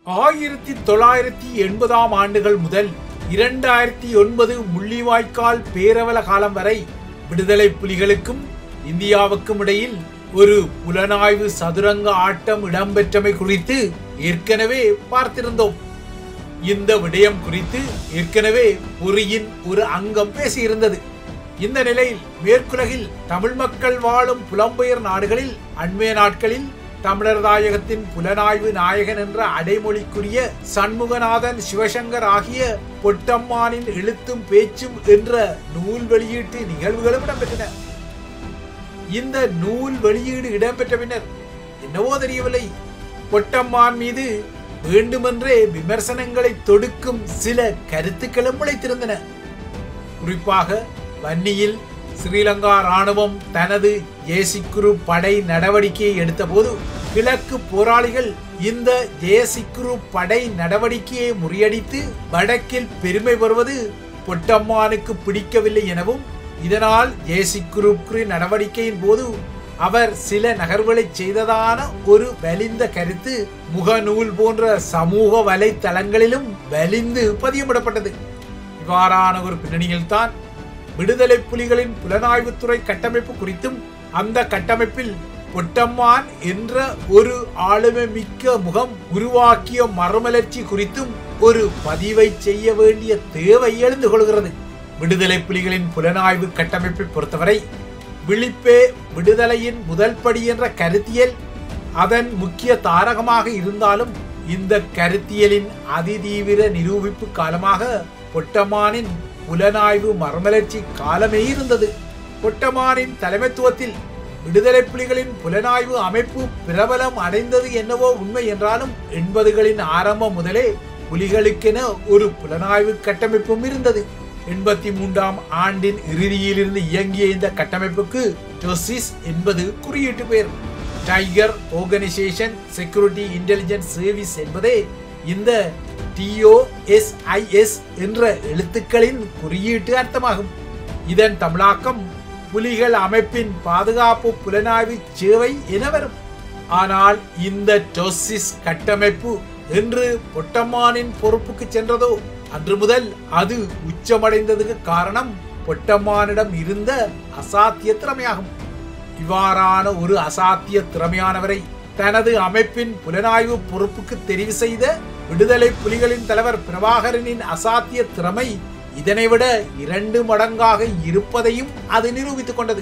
1980ஆம் ஆண்டுகள் முதல் 2009 முள்ளிவாய்க்கால் பேரவல காலம் வரை விடுதலை புலிகளுக்கும் இந்தியாவுக்கும் இடையில் ஒரு புலனாய்வு சதுரங்க ஆட்டம் இடம்பெற்றமை குறித்து ஏற்கனவே பார்த்திருந்தோம். இந்த விடயம் குறித்து ஏற்கனவே பொறியின் ஒரு அங்கம் பேசியிருந்தது. இந்த நிலையில் மேற்குலகில் தமிழ் மக்கள் வாழும் புலம்பெயர் நாடுகளில் அண்மைய நாட்களில் தமிழர் தாயகத்தின் புலனாய்வு நாயகன் என்ற அடைமொழிக்குரிய சண்முகநாதன் சிவசங்கர் ஆகிய பொட்டம்மானின் எழுத்தும் பேச்சும் என்ற நூல் வெளியீட்டு நிகழ்வுகளும் இடம்பெற்றன. இந்த நூல் வெளியீடு இடம்பெற்ற பின்னர் என்னவோ தெரியவில்லை, பொட்டம்மான் மீது வேண்டுமென்றே விமர்சனங்களை தொடுக்கும் சில கருத்துக்களும் முளைத்திருந்தன. குறிப்பாக வன்னியில் ஸ்ரீலங்கா ராணுவம் தனது ஜேசிக்குரு படை நடவடிக்கையை எடுத்த போது கிழக்கு போராளிகள் இந்த ஜேசிக்குரு படை நடவடிக்கையை முறியடித்து வடக்கில் பெருமை பெறுவது பொட்டம்மானுக்கு பிடிக்கவில்லை எனவும், இதனால் ஜேசிக்குரு நடவடிக்கையின் போது அவர் சில நகர்வுகளை செய்ததான ஒரு வலிந்த கருத்து முகநூல் போன்ற சமூக வலைத்தளங்களிலும் வலிந்து பதியமிடப்பட்டது. இவ்வாறான ஒரு பின்னணியில் தான் விடுதலை புலிகளின் புலனாய்வுத்துறை கட்டமைப்பு குறித்தும் அந்த கட்டமைப்பில் பொட்டம்மான் என்ற ஒரு ஆளுமை மிக்க முகம் உருவாக்கிய மறுமலர்ச்சி குறித்தும் ஒரு பதிவை செய்ய வேண்டிய தேவை எழுந்து கொள்கிறது. விடுதலை புலிகளின் புலனாய்வு கட்டமைப்பை பொறுத்தவரை விழிப்பே விடுதலையின் முதல் படி என்ற கருத்தியல் அதன் முக்கிய தாரகமாக இருந்தாலும், இந்த கருத்தியலின் அதிதீவிர நிரூபிப்பு காலமாக பொட்டம்மானின் புலனாய்வு மறுமலர்ச்சி காலமே இருந்தது. பொட்டம்மானின் தலைமைத்துவத்தில் விடுதலை புலிகளின் புலனாய்வு அமைப்பு பிரபலம் அடைந்தது என்னவோ உண்மை என்றாலும் 80களின் ஆரம்பம் முதலே புலிகளுக்கென ஒரு புலனாய்வு கட்டமைப்பும் இருந்தது. 83ஆம் ஆண்டின் இறுதியிலிருந்து இயங்கிய இந்த கட்டமைப்புக்கு டொசிஸ் என்பது குறியீட்டு பெயர். Tiger organisation security intelligence service என்பதே இந்த TOSIS என்ற எழுத்துக்களின் குறியீட்டு அர்த்தமாகும். இதன் தமிழாக்கம் புலிகள் அமைப்பின் பாதுகாப்பு புலனாய்வு சேவை என வரும். ஆனால் இந்த டொசிஸ் கட்டமைப்பு என்று பொட்டம்மானின் பொறுப்புக்கு சென்றதோ அன்று முதல் அது உச்சமடைந்ததுக்கு காரணம் பொட்டம்மானிடம் இருந்த அசாத்திய திறமையாகும். இவ்வாறான ஒரு அசாத்திய திறமையானவரை தனது அமைப்பின் புலனாய்வு பொறுப்புக்கு தெரிவு செய்த விடுதலை புலிகளின் தலைவர் பிரபாகரனின் அசாத்திய திறமை இதனைவிட 2 மடங்காக இருப்பதையும் அது நிரூபித்துக் கொண்டது.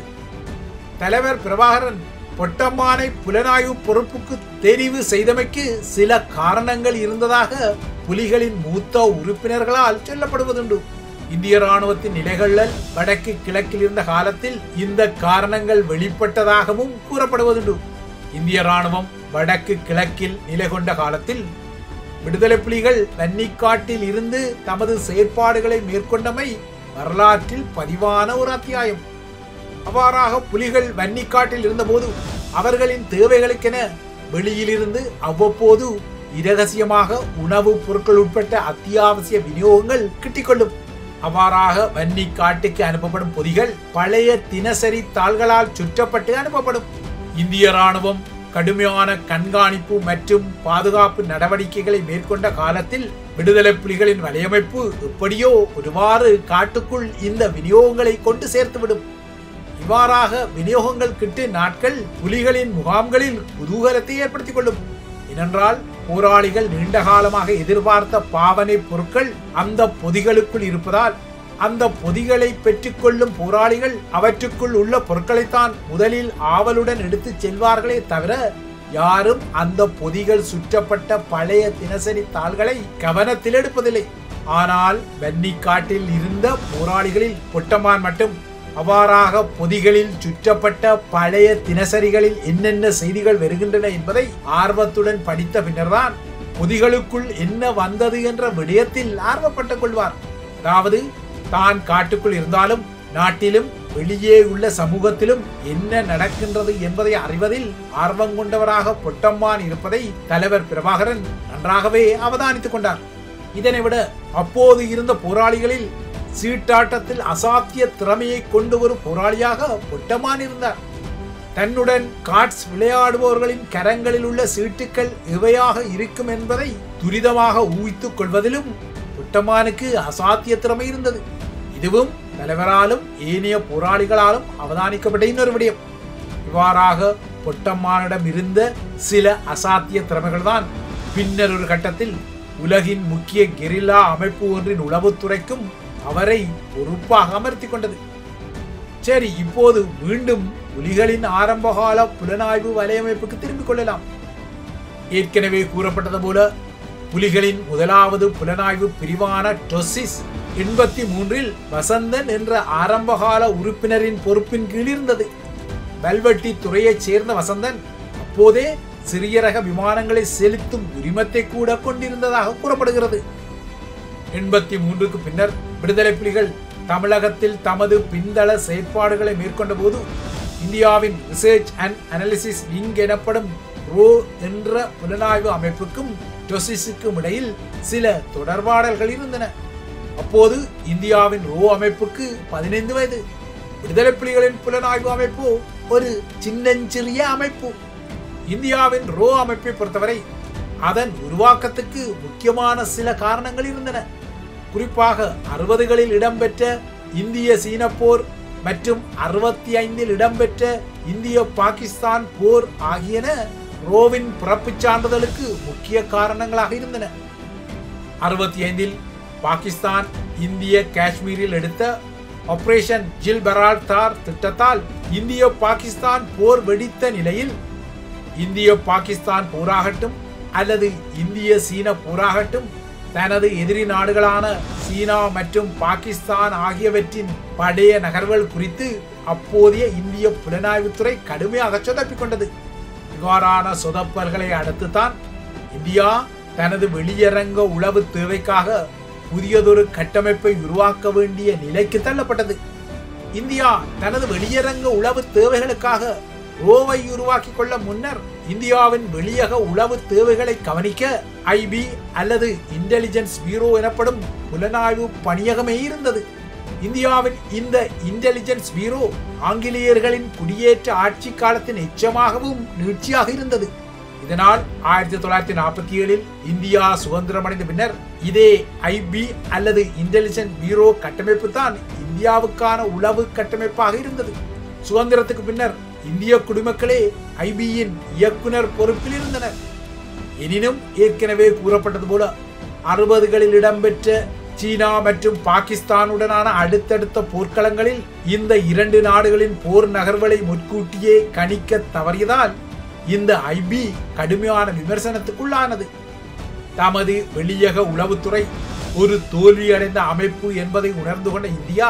தலைவர் பிரபாகரன் பொட்டம்மானை புலனாய்வு பொறுப்புக்கு தெரிவு செய்தமைக்கு சில காரணங்கள் இருந்ததாக புலிகளின் மூத்த உறுப்பினர்களால் சொல்லப்படுவதுண்டு. இந்திய ராணுவத்தின் நிலைகள் வடக்கு கிழக்கில் இருந்த காலத்தில் இந்த காரணங்கள் வெளிப்பட்டதாகவும் கூறப்படுவதுண்டு. இந்திய ராணுவம் வடக்கு கிழக்கில் நிலை கொண்ட காலத்தில் விடுதலை புலிகள் வன்னிக்காட்டில் இருந்து தமது செயற்பாடுகளை மேற்கொண்டமை வரலாற்றில் பதிவான ஒரு அத்தியாயம். அவ்வாறாக புலிகள் வன்னிக்காட்டில் இருந்தபோது அவர்களின் தேவைகளுக்கென வெளியிலிருந்து அவ்வப்போது இரகசியமாக உணவுப் பொருட்கள் உட்பட்ட அத்தியாவசிய விநியோகங்கள் கிட்டிக்கொள்ளும். அவ்வாறாக வன்னிக்காட்டுக்கு அனுப்பப்படும் பொதிகள் பழைய தினசரி தாள்களால் சுற்றப்பட்டு அனுப்பப்படும். இந்திய ராணுவம் கடுமையான கண்காணிப்பு மற்றும் பாதுகாப்பு நடவடிக்கைகளை மேற்கொண்ட காலத்தில் விடுதலை புலிகளின் வலையமைப்பு எப்படியோ ஒருவாறு காட்டுக்குள் இந்த விநியோகங்களை கொண்டு சேர்த்துவிடும். இவ்வாறாக விநியோகங்கள் கிட்டு நாட்கள் புலிகளின் முகாம்களில் குதூகலத்தை ஏற்படுத்திக் கொள்ளும். ஏனென்றால் போராளிகள் நீண்ட காலமாக எதிர்பார்த்த பாவனை பொருட்கள் அந்த பொதிகளுக்குள் இருப்பதால் அந்த பொதிகளை பெற்றுக்கொள்ளும் போராளிகள் அவற்றுக்குள் உள்ள பொருட்களைத்தான் முதலில் ஆவலுடன் எடுத்து செல்வார்களே தவிர யாரும் அந்த பொதிகள் சுற்றப்பட்ட பழைய தினசரி தாள்களை கவனத்தில் எடுப்பதில்லை. ஆனால் வன்னிக்காட்டில் இருந்த போராளிகளில் பொட்டம்மான் மட்டும் அவ்வாறாக பொதிகளில் சுற்றப்பட்ட பழைய தினசரிகளில் என்னென்ன செய்திகள் வருகின்றன என்பதை ஆர்வத்துடன் படித்த பின்னர்தான் பொதிகளுக்குள் என்ன வந்தது என்ற விடயத்தில் ஆர்வப்பட்டுக் கொள்வார். அதாவது தான் காட்டுக்குள் இருந்தாலும் நாட்டிலும் வெளியே உள்ள சமூகத்திலும் என்ன நடக்கின்றது என்பதை அறிவதில் ஆர்வம் கொண்டவராக பொட்டம்மான் இருப்பதை தலைவர் பிரபாகரன் நன்றாகவே அவதானித்துக் கொண்டார். இதனை விட அப்போது இருந்த போராளிகளில் சீட்டாட்டத்தில் அசாத்திய திறமையை கொண்டு ஒரு போராளியாக பொட்டம்மான் இருந்தார். தன்னுடன் கார்ட்ஸ் விளையாடுபவர்களின் கரங்களில் உள்ள சீட்டுக்கள் எவையாக இருக்கும் என்பதை துரிதமாக ஊகித்துக் கொள்வதிலும் பொட்டம்மானுக்கு அசாத்திய திறமை இருந்தது. இதுவும் தலைவராலும் ஏனைய போராளிகளாலும் அவதானிக்கப்பட்ட இன்னொரு விடயம். இவ்வாறாக பொட்டம்மானிடம் இருந்த சில அசாத்திய திறமைகள் தான் பின்னர் ஒரு கட்டத்தில் உலகின் முக்கிய கெரில்லா அமைப்பு ஒன்றின் உளவுத்துறைக்கும் அவரை பொறுப்பாக அமர்த்தி கொண்டது. சரி, இப்போது மீண்டும் புலிகளின் ஆரம்பகால புலனாய்வு வலையமைப்புக்கு திரும்பிக் கொள்ளலாம். ஏற்கனவே கூறப்பட்டது போல புலிகளின் முதலாவது புலனாய்வு பிரிவான டொசிஸ் 83இல் வசந்தன் என்ற ஆரம்பகால உறுப்பினரின் பொறுப்பின் கீழ் இருந்தது. வல்வெட்டி துறையைச் சேர்ந்த வசந்தன் அப்போதே சிறிய ரக விமானங்களை செலுத்தும் உரிமத்தை கூட கொண்டிருந்ததாக கூறப்படுகிறது. 83க்கு பின்னர் விடுதலை புலிகள் தமிழகத்தில் தமது பின்தள செயற்பாடுகளை மேற்கொண்ட போது இந்தியாவின் ரிசர்ச் அண்ட் அனாலிசிஸ் விங் எனப்படும் ரோ என்ற புலனாய்வு அமைப்புக்கும் டொசிஸுக்கும் இடையில் சில தொடர்பாடல்கள் இருந்தன. அப்போது இந்தியாவின் ரோ அமைப்புக்கு 15 வயது. விடுதலை புலிகளின் புலனாய்வு அமைப்பு ஒரு சின்னஞ்சிறிய அமைப்பு. இந்தியாவின் ரோ அமைப்பை பொறுத்தவரை அதன் உருவாக்கத்துக்கு முக்கியமான சில காரணங்கள் இருந்தன. குறிப்பாக 60களில் இடம்பெற்ற இந்திய சீன போர் மற்றும் 65இல் இடம்பெற்ற இந்திய பாகிஸ்தான் போர் ஆகியன ரோவின் பிறப்பு சான்றிதழுக்கு முக்கிய காரணங்களாக இருந்தன. 65இல் பாகிஸ்தான் இந்திய காஷ்மீரில் எடுத்த ஆபரேஷன் ஜில்பரால்டார் திட்டத்தால் இந்திய பாகிஸ்தான் போர் வெடித்த நிலையில் இந்திய பாகிஸ்தான் போராகட்டும் அல்லது இந்திய சீன போராகட்டும் தனது எதிரி நாடுகளான சீனா மற்றும் பாகிஸ்தான் ஆகியவற்றின் படைய நகர்வுகள் குறித்து அப்போதைய இந்திய புலனாய்வுத்துறை கடுமையாக சொதப்பிக் கொண்டது. இவ்வாறான சொதப்பல்களை அடுத்துத்தான் இந்தியா தனது வெளியரங்க உளவு தேவைக்காக புதியதொரு கட்டமைப்பை உருவாக்க வேண்டிய நிலைக்கு தள்ளப்பட்டது. இந்தியா தனது வெளியரங்க உளவு தேவைகளுக்காக ரோவை உருவாக்கி கொள்ள முன்னர் இந்தியாவின் வெளியக உளவு தேவைகளை கவனிக்க ஐபி அல்லது இன்டெலிஜென்ஸ் பியூரோ எனப்படும் புலனாய்வு பணியகமே இருந்தது. இந்தியாவின் இந்த இன்டெலிஜென்ஸ் பியூரோ ஆங்கிலேயர்களின் குடியேற்ற ஆட்சி காலத்தின் எச்சமாகவும் நீட்சியாக இருந்தது. இதனால் 1947இல் இந்தியா சுதந்திரமடைந்த பின்னர் இதே ஐபி அல்லது இன்டெலிஜென்ஸ் பியூரோ கட்டமைப்பு தான் இந்தியாவுக்கான உளவு கட்டமைப்பாக இருந்தது. சுதந்திரத்துக்கு பின்னர் இந்திய குடிமக்களே ஐபியின் இயக்குனர் பொறுப்பில் இருந்தனர். எனினும் ஏற்கனவே கூறப்பட்டது போல 60களில் இடம்பெற்ற சீனா மற்றும் பாகிஸ்தானுடனான அடுத்தடுத்த போர்க்களங்களில் இந்த இரண்டு நாடுகளின் போர் நகர்வுகளை முன்கூட்டியே கணிக்க தவறியதால் இந்த ஐபி கடுமையான விமர்சனத்துக்குள்ளானது. தமது வெளியக உளவுத்துறை ஒரு தோல்வியடைந்த அமைப்பு என்பதை உணர்ந்து கொண்ட இந்தியா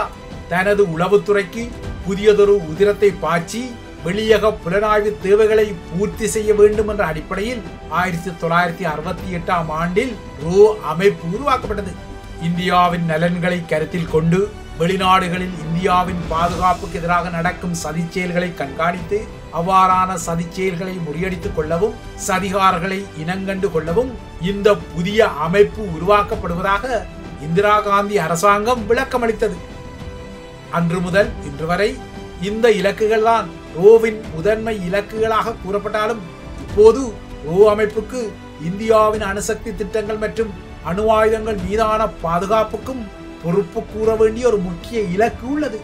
தனது உளவுத்துறைக்கு புதியதொரு உதிரத்தை பாய்ச்சி வெளியக புலனாய்வு தேவைகளை பூர்த்தி செய்ய வேண்டும் என்ற அடிப்படையில் 1968ஆம் ஆண்டில் ரோ அமைப்பு உருவாக்கப்பட்டது. இந்தியாவின் நலன்களை கருத்தில் கொண்டு வெளிநாடுகளில் இந்தியாவின் பாதுகாப்புக்கு எதிராக நடக்கும் சதி செயல்களை கண்காணித்து அவ்வாறான சதி செயல்களை முறியடித்துக் கொள்ளவும் சதிகாரர்களை இனங்கண்டு கொள்ளவும் இந்த புதிய அமைப்பு உருவாக்கப்படுவதாக இந்திரா காந்தி அரசாங்கம் விளக்கமளித்தது. அன்று முதல் இன்று வரை இந்த இலக்குகள் தான் ரோவின் முதன்மை இலக்குகளாக கூறப்பட்டாலும் இப்போது ரோ அமைப்புக்கு இந்தியாவின் அணுசக்தி திட்டங்கள் மற்றும் அணு ஆயுதங்கள் மீதான பாதுகாப்புக்கும் பொறுப்பு கூற வேண்டிய ஒரு முக்கிய இலக்கு உள்ளது.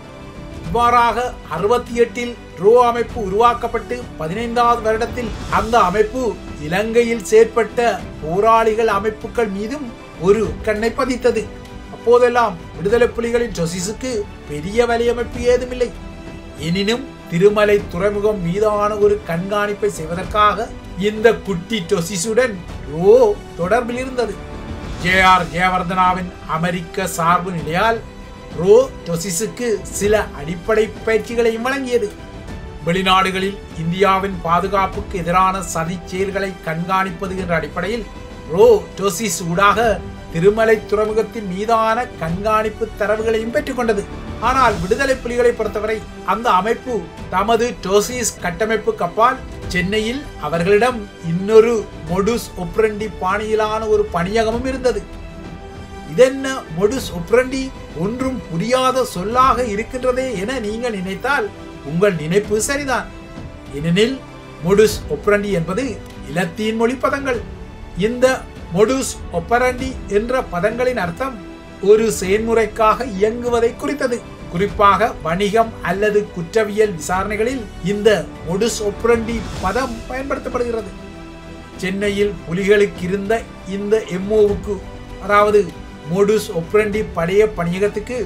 இவ்வாறாக 68இல் ரோ அமைப்பு உருவாக்கப்பட்டு 15வது வருடத்தில் அந்த அமைப்பு இலங்கையில் செயற்பட்ட போராளிகள் அமைப்புகள் மீதும் ஒரு கண்ணை பதித்தது. அப்போதெல்லாம் விடுதலை புலிகளின் டொசிஸுக்கு பெரிய வலையமைப்பு ஏதுமில்லை. எனினும் திருமலை துறைமுகம் மீதான ஒரு கண்காணிப்பை செய்வதற்காக இந்த குட்டி டொசிஸுடன் ரோ தொடர்பில் இருந்தது. ஜேஆர் ஜெயவர்தனாவின் அமெரிக்க சார்பு நிலையால் ரோ டொசிஸுக்கு சில அடிப்படை பயிற்சிகளையும் வழங்கியது. வெளிநாடுகளில் இந்தியாவின் பாதுகாப்புக்கு எதிரான சதி செயல்களை கண்காணிப்பது என்ற அடிப்படையில் ரோ டொசிஸ் ஊடாக திருமலை துறைமுகத்தின் மீதான கண்காணிப்பு தரவுகளையும் பெற்றுக்கொண்டது. ஆனால் விடுதலை புலிகளை பொறுத்தவரை அந்த அமைப்பு தமது டொசிஸ் கட்டமைப்பு கப்பால் சென்னையில் அவர்களிடம் இன்னொரு மொடுஸ் ஒப்ரண்டி பாணியிலான ஒரு பணியகமும் இருந்தது. இதென்ன மொடுஸ் ஒப்ரண்டி, ஒன்றும் புரியாத சொல்லாக இருக்கின்றதே என நீங்கள் நினைத்தால் உங்கள் நினைப்பு சரிதான். ஏனெனில் மொடுஸ் ஒப்ரண்டி என்பது இலத்தீன் மொழி பதங்கள். இந்த மொடுஸ் ஒப்பரண்டி என்ற பதங்களின் அர்த்தம் ஒரு செயல்முறைக்காக இயங்குவதை குறித்தது. குறிப்பாக வணிகம் அல்லது குற்றவியல் விசாரணைகளில் இந்த மொடுஸ் ஒப்பரண்டி பதம் பயன்படுத்தப்படுகிறது. சென்னையில் புலிகளுக்கு இருந்த இந்த எம்ஓவுக்கு, அதாவது மொடுஸ் ஒப்பரண்டி பழைய பணியகத்துக்கு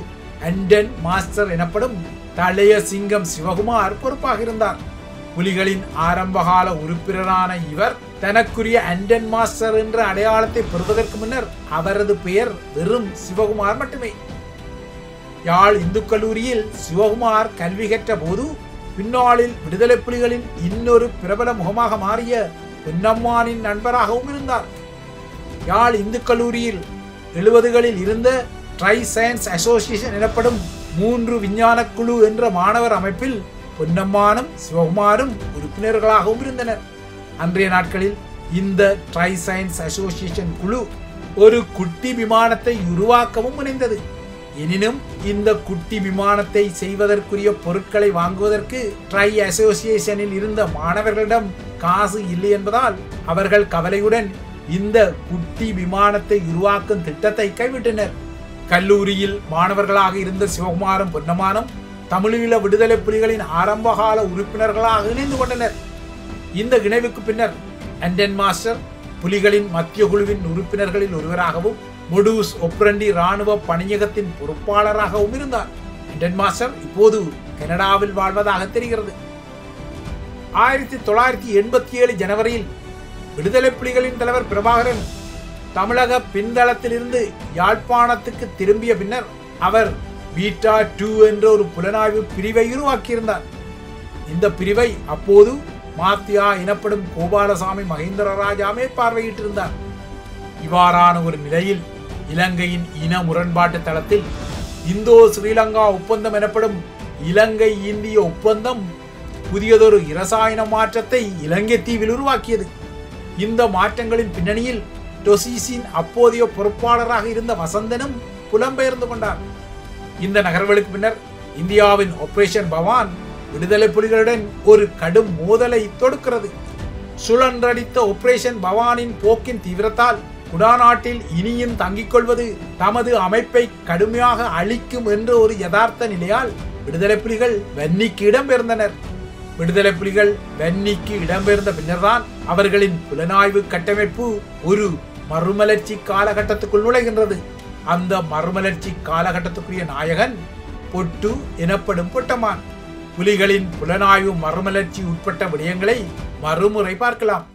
அண்டன் மாஸ்டர் எனப்படும் தளைய சிங்கம் சிவகுமார் பொறுப்பாக இருந்தார். புலிகளின் ஆரம்பகால உறுப்பினரான இவர் தனக்குரிய அண்டன் மாஸ்டர் என்ற அடையாளத்தை பெறுவதற்கு முன்னர் அவரது பெயர் வெறும் சிவகுமார் மட்டுமே. யாழ் இந்து கல்லூரியில் சிவகுமார் கல்வி கற்ற போது பின்னாளில் விடுதலை புலிகளின் இன்னொரு பிரபல முகமாக மாறிய பொன்னம்மானின் நண்பராகவும் இருந்தார். யாழ் இந்து கல்லூரியில் 70களில் இருந்த ட்ரை சயின்ஸ் அசோசியேஷன் எனப்படும் 3 விஞ்ஞான குழு என்ற மாணவர் அமைப்பில் பொன்னம்மானும் சிவகுமாரும் உறுப்பினர்களாகவும் இருந்தனர். அன்றைய நாட்களில் இந்த ட்ரை சயின்ஸ் அசோசியேஷன் குழு ஒரு குட்டி விமானத்தை உருவாக்கவும் முனைந்தது. எனினும் இந்த குட்டி விமானத்தை செய்வதற்குரிய பொருட்களை வாங்குவதற்கு ட்ரை அசோசியேஷனில் இருந்த மாணவர்களிடம் காசு இல்லை என்பதால் அவர்கள் கவலையுடன் இந்த குட்டி விமானத்தை உருவாக்கும் திட்டத்தை கைவிட்டனர். கல்லூரியில் மாணவர்களாக இருந்த சிவகுமாரும் பொன்னம்மானும் தமிழீழ விடுதலை புலிகளின் ஆரம்பகால உறுப்பினர்களாக இணைந்து கொண்டனர். இந்த இணைவுக்கு பின்னர் அண்டன் மாஸ்டர் புலிகளின் மத்திய குழுவின் உறுப்பினர்களில் ஒருவராகவும் மொடுஸ் ஒப்பரண்டி இராணுவ பணியகத்தின் பொறுப்பாளராகவும் இருந்தார். அண்டன் மாஸ்டர் இப்போது கனடாவில் வாழ்வதாக தெரிகிறது. 1987 ஜனவரியில் விடுதலை புலிகளின் தலைவர் பிரபாகரன் தமிழக பின்தளத்திலிருந்து யாழ்ப்பாணத்துக்கு திரும்பிய பின்னர் அவர் பீட்டா 2 என்ற ஒரு புலனாய்வு பிரிவை உருவாக்கியிருந்தார். இந்த பிரிவை அப்போது மாத்தியா எனப்படும் கோபாலசாமி மகேந்திரராஜா மேற்பார்வையிட்டிருந்தார். இவ்வாறான ஒரு நிலையில் இலங்கையின் இன முரண்பாட்டு தளத்தில் இந்தோ ஸ்ரீலங்கா ஒப்பந்தம் எனப்படும் இலங்கை இந்திய ஒப்பந்தம் புதியதொரு இரசாயன மாற்றத்தை இலங்கை தீவில் உருவாக்கியது. இந்த மாற்றங்களின் பின்னணியில் டொசிஸின் அப்போதைய பொறுப்பாளராக இருந்த வசந்தனும் புலம்பெயர்ந்து கொண்டார். இந்த நகர்வுகளுக்கு பின்னர் இந்தியாவின் ஆபரேஷன் பவான் விடுதலை புலிகளுடன் ஒரு கடும் மோதலை தொடுக்கிறது. சுழன்றடித்த ஆபரேஷன் பவானின் போக்கின் தீவிரத்தால் குடாநாட்டில் இனியும் தங்கிக் கொள்வது தமது அமைப்பை கடுமையாக அழிக்கும் என்ற ஒரு யதார்த்த நிலையால் விடுதலை புலிகள் வன்னிக்கு இடம்பெயர்ந்தனர். விடுதலை புலிகள் வன்னிக்கு இடம்பெயர்ந்த பின்னர்தான் அவர்களின் புலனாய்வு கட்டமைப்பு ஒரு மறுமலர்ச்சி காலகட்டத்துக்குள் நுழைகின்றது. அந்த மறுமலர்ச்சி காலகட்டத்துக்குரிய நாயகன் பொட்டு எனப்படும் பொட்டமான். புலிகளின் புலனாய்வு மறுமலர்ச்சி உட்பட்ட விடயங்களை மறுமுறை பார்க்கலாம்.